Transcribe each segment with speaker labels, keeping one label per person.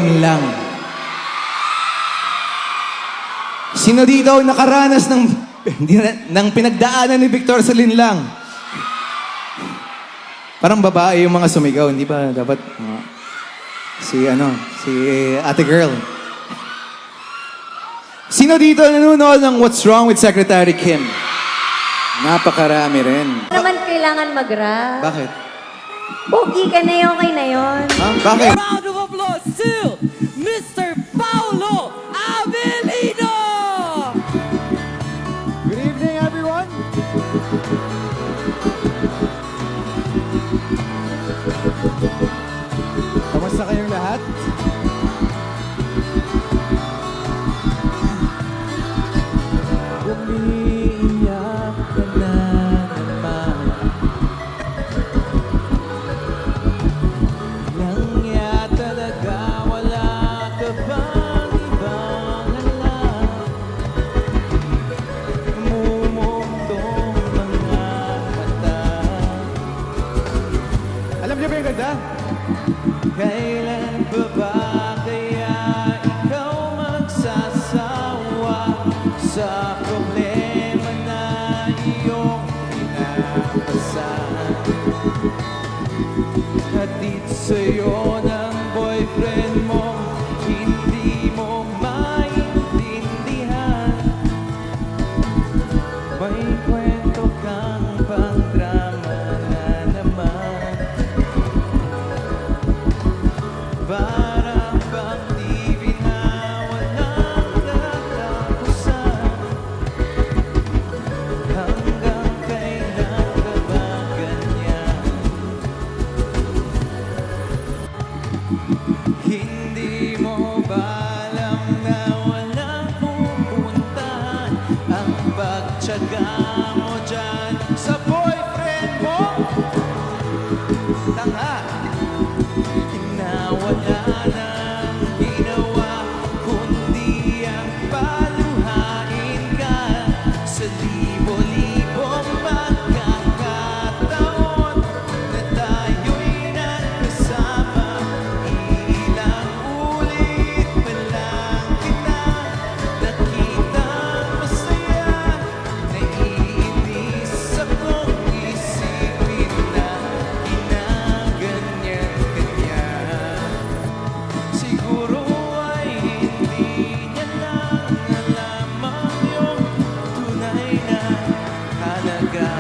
Speaker 1: linlang. Sino dito ang nakaranas ng pinagdaanan ni Victor sa linlang? Parang babae yung mga sumigaw, hindi ba? Dapat si ate girl. Sino dito nanonood ng What's Wrong with Secretary Kim? Napakarami rin.
Speaker 2: Naman kailangan mag-rap.
Speaker 1: Bakit?
Speaker 2: Pogi ka na yun, okay na yun.
Speaker 1: Bakit?
Speaker 3: Round of applause to Mr. Paulo Avelino!
Speaker 4: Good evening, everyone. Kamusta kayong lahat?
Speaker 3: Umiiyak ka na naman. Langya talaga, wala ka bang ibang alam? Mumugtong mga mata.
Speaker 4: Alam niyo ba yung ganda?
Speaker 3: Kailan pa ba kaya ikaw magsasawa sa problema na iyong pinapasan? Hatid sa'yo ng boyfriend mo, hindi mo maintindihan. May kwento kang pang-drama na naman. Parang bang di binawalang katapusan. Hanggang kailan ka ba ganyan? Hindi mo ba alam na walang pupuntahan ang pagtiyaga mo dyan sa boyfriend mo? Tanga! Wala nang ginawa kundi ang paluhain ka sa libo-libong pagkakataon na tayo'y nagkasama. Ilang ulit pa lang kita nakitang masaya. Naiinis akong isipin na ginaganyan ka niya. Siguro ay hindi niya lang alam ang iyong tunay na halaga.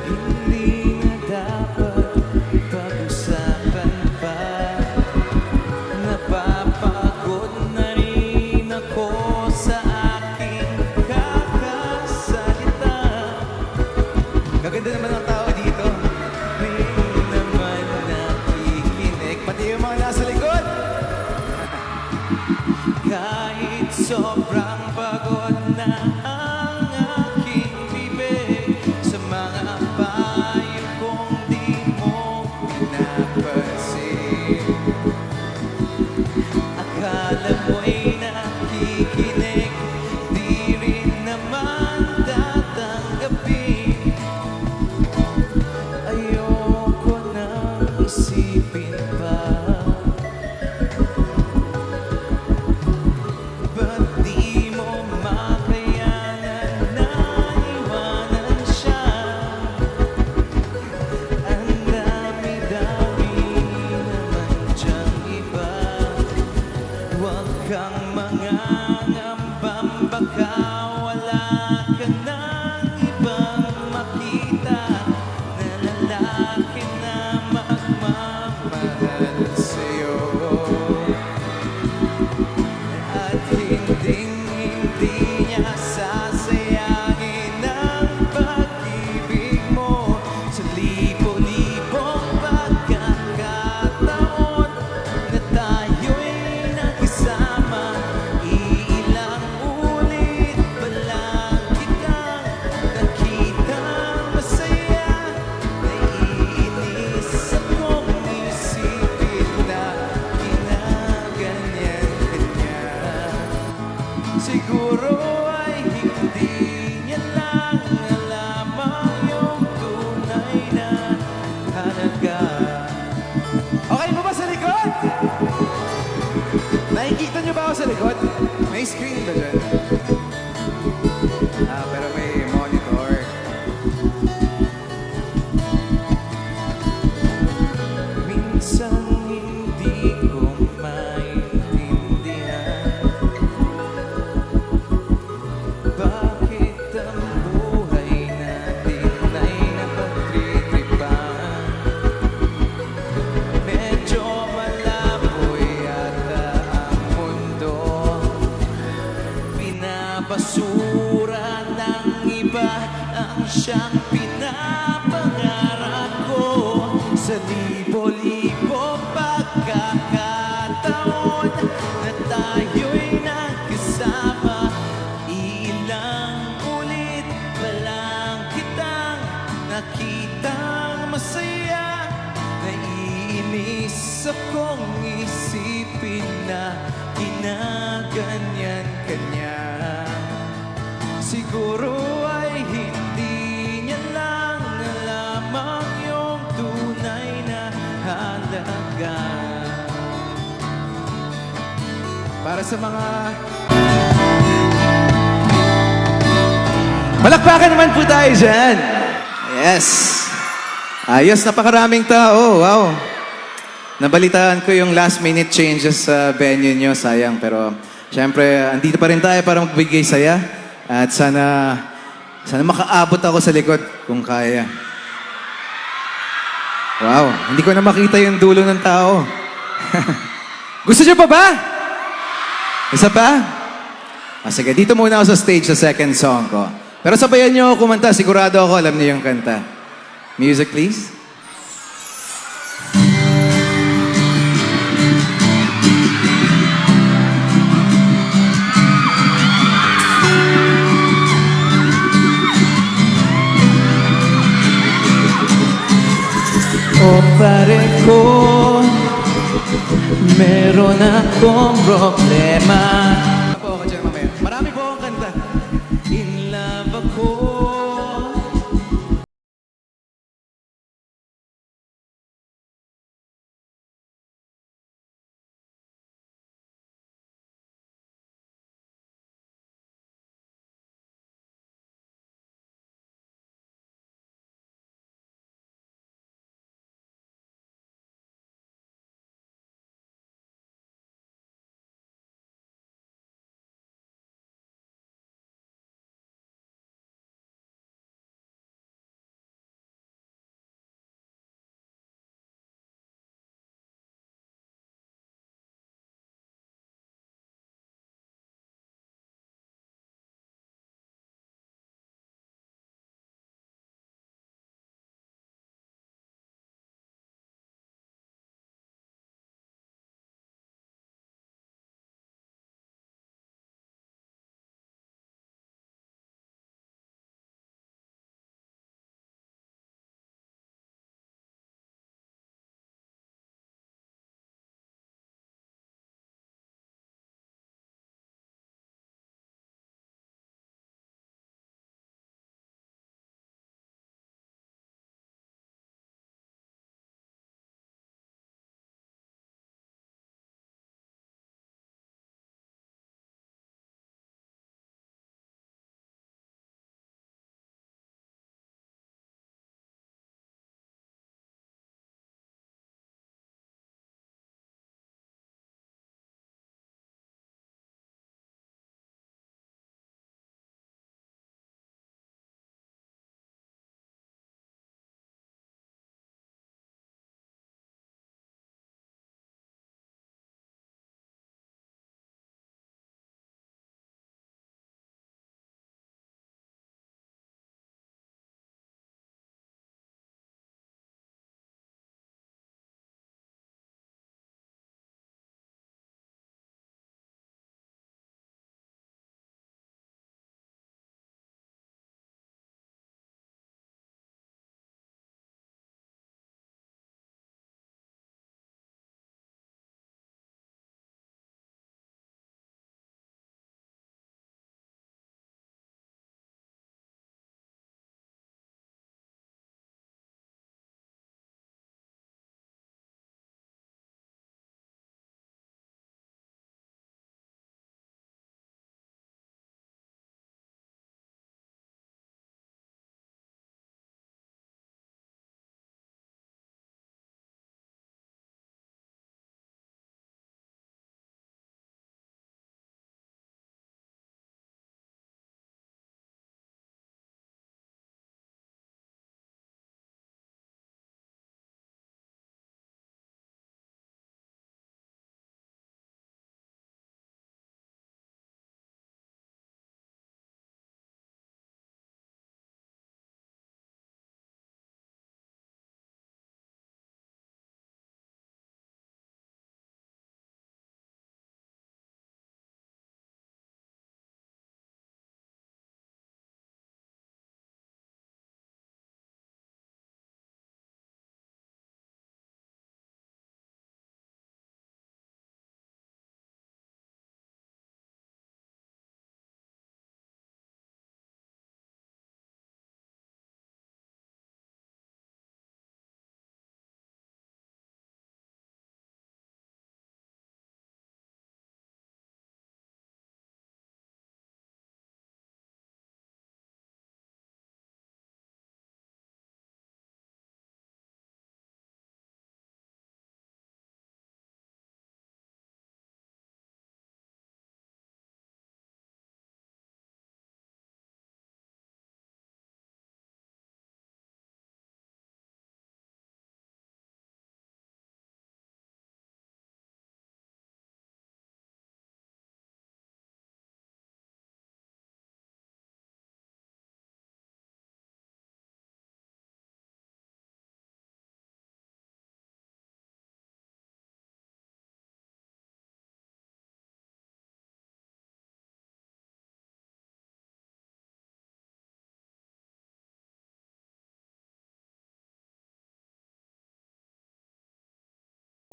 Speaker 3: Hindi na dapat pag-usapan pa. Napapagod na rin ako sa aking kakasalita. Gaganda naman ang tao dito. May naman nakikinig, pati yung mga nasa likod. Kahit sobrang pagod na ang aking bibig sa mga payo kong di mo pinapansin. Akala mo'y nakikinig, di rin naman tatanggapin. Ayoko nang isipin pa. Ba't di mo makayanan na iwanan siya? Ang dami-dami naman diyang iba. Huwag kang mangangambang baka wala ka nang ibang makita na lalaki na magmamahal sa'yo. At hinding-hindi niya sasayangin ang pag-ibig mo sa libo-libong pagkakataon na tayo'y nagkasama. Ilang Nakikita niyo ba ako sa likod? May screen ba dyan? Pero may monitor. Minsan hindi ko maintindihan bakit ang buhay natin ay napagtritripan. Medyo malabo yata ang mundo, pinabasura ng iba ang siyang pinapangarap ko. Sa libo-libo pagkakataon na tayo'y nagkasama, ilang ulit pa lang kitang nakitang masaya. Naiinis akong isipin na ginaganyan ka niya. Siguro ay hindi niya lang alamang yung tunay na halaga. Para sa mga...
Speaker 1: Palakpakan naman po tayo dyan. Yes. Ayos, napakaraming tao. Wow. Nabalitaan ko yung last minute changes sa venue nyo. Sayang, pero syempre, andito pa rin tayo para magbigay saya. At sana makaabot ako sa likod kung kaya. Wow, hindi ko na makita yung dulo ng tao. Gusto nyo pa ba? Isa pa? Sige, dito muna ako sa stage sa second song ko. Pero sabayan nyo ako kumanta, sigurado ako alam niyo yung kanta. Music, please. O pare ko, meron akong problema.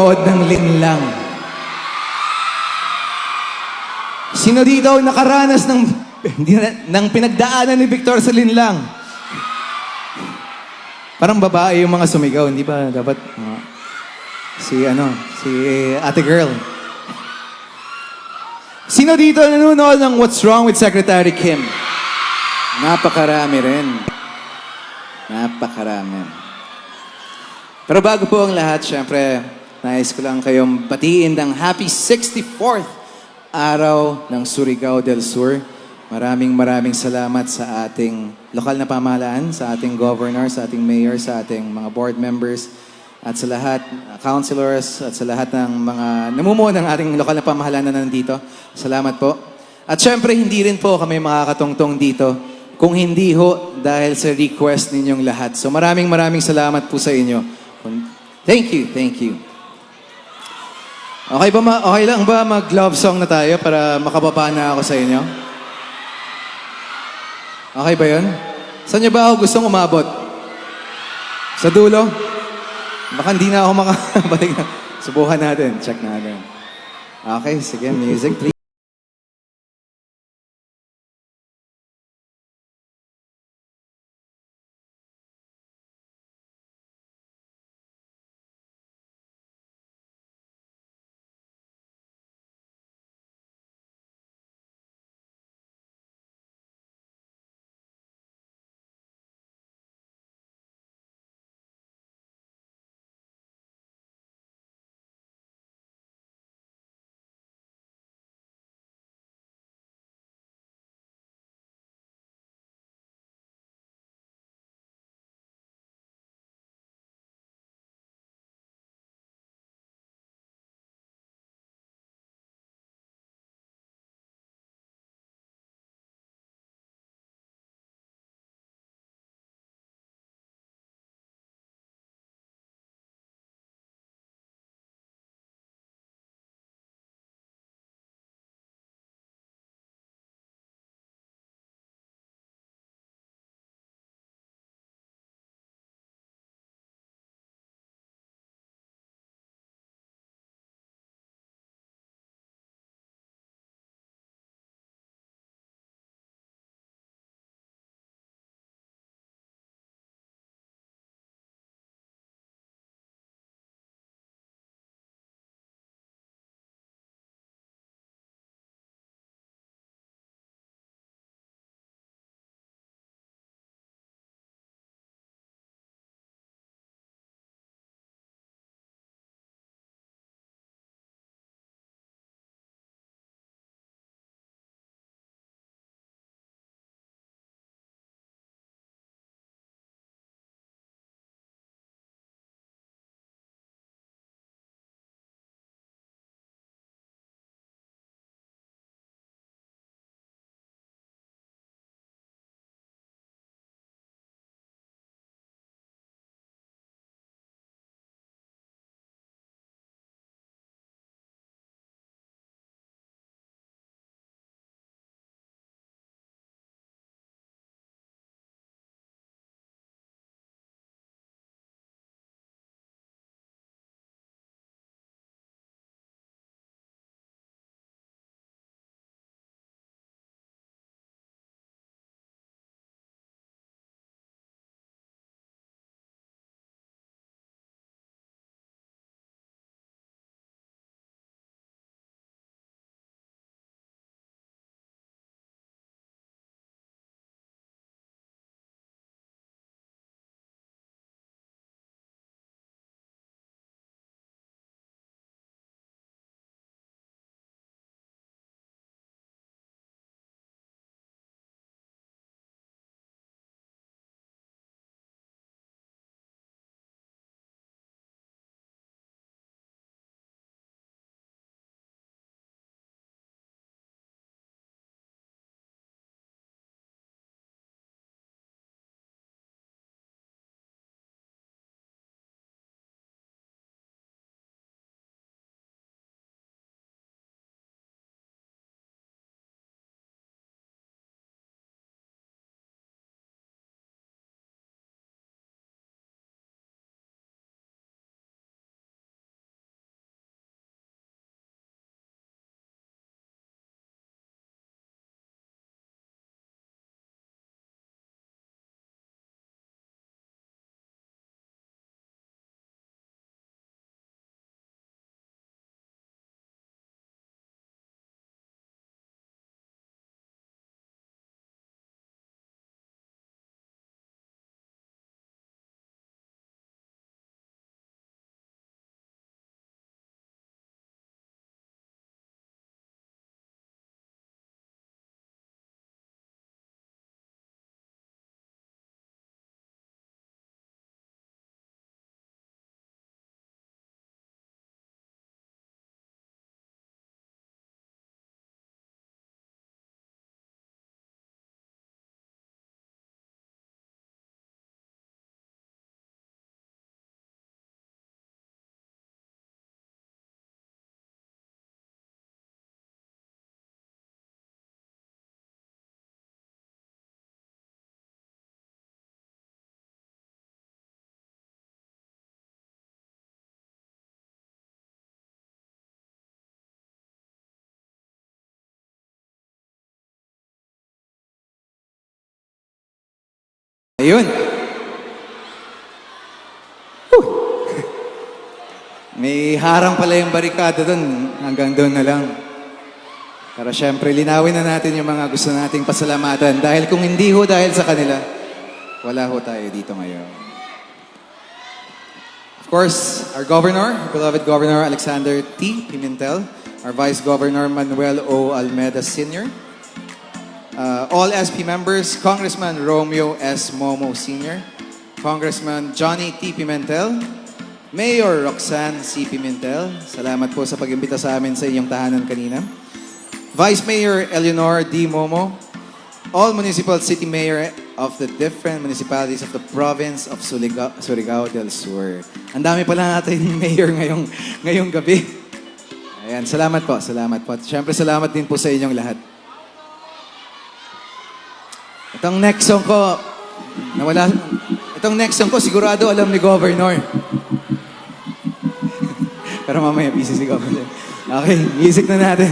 Speaker 1: Nood ng linlang. Sino dito ang nakaranas ng, ng pinagdaanan ni Victor sa linlang? Parang babae yung mga sumigaw, hindi ba dapat si ate girl. Sino dito nanonood ng What's Wrong with Secretary Kim? Napakarami rin. Napakarami. Pero bago po ang lahat, syempre, nais ko lang kayong batiin ng happy 64th araw ng Surigao del Sur. Maraming salamat sa ating lokal na pamahalaan, sa ating governor, sa ating mayor, sa ating mga board members, at sa lahat, councilors, at sa lahat ng mga namumuo ng ating lokal na pamahalaan na nandito. Salamat po. At syempre, hindi rin po kami makakatungtong dito kung hindi ho dahil sa request ninyong lahat. So maraming salamat po sa inyo. Thank you, thank you. Okay lang ba mag-love song na tayo para makababa na ako sa inyo? Okay ba yun? Saan niyo ba ako gustong umabot? Sa dulo? Baka hindi na ako makabalik. Subukan natin. Check natin. Okay, sige. Music, please. Ayun. Whew. May harang pala yung barikada doon. Hanggang doon na lang. Pero syempre, linawin na natin yung mga gusto nating pasalamatan. Dahil kung hindi ho dahil sa kanila, wala ho tayo dito ngayon. Of course, our Governor, our beloved Governor Alexander T. Pimentel, our Vice Governor Manuel O. Almeda Sr., all SP members, Congressman Romeo S. Momo Sr., Congressman Johnny T. Pimentel, Mayor Roxanne C. Pimentel, salamat po sa pag-imbita sa amin sa inyong tahanan kanina. Vice Mayor Eleanor D. Momo, all municipal city mayor of the different municipalities of the province of Surigao del Sur. Ang dami pala natin mayor ngayong gabi. Ayan, salamat po, salamat po. At syempre, salamat din po sa inyong lahat. Itong next song ko, sigurado alam ni Governor. Pero mamaya, busy si Governor. Okay, music na natin.